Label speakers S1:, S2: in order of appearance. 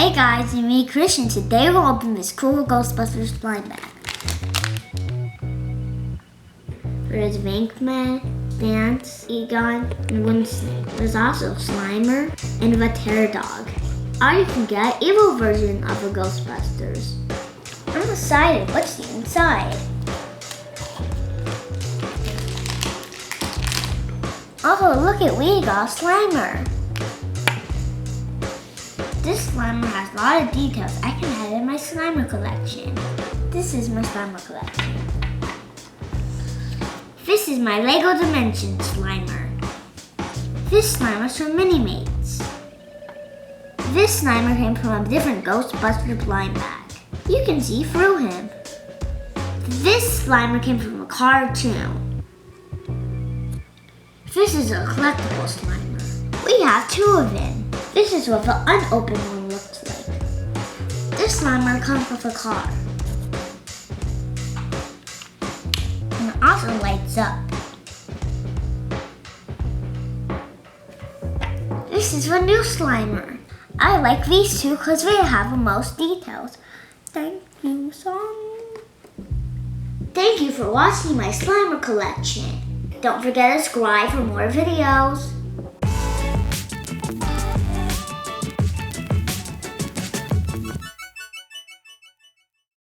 S1: Hey guys, it's me, Christian. Today we'll open this cool Ghostbusters blind bag. There's Venkman, Stantz, Egon, and Winston. There's also Slimer and a terror dog. Or you can get an evil version of the Ghostbusters. I'm excited. What's inside? Oh, look at we got Slimer. This Slimer has a lot of details I can add in my Slimer collection. This is my Slimer collection. This is my Lego Dimension Slimer. This Slimer's from Mini-Mates. This Slimer came from a different Ghostbuster blind bag. You can see through him. This Slimer came from a cartoon. This is a collectible Slimer. We have two of them. This is what the unopened one looks like. This Slimer comes with a car. And it also lights up. This is the new Slimer. I like these two because they have the most details. Thank you, song. Thank you for watching my Slimer collection. Don't forget to subscribe for more videos.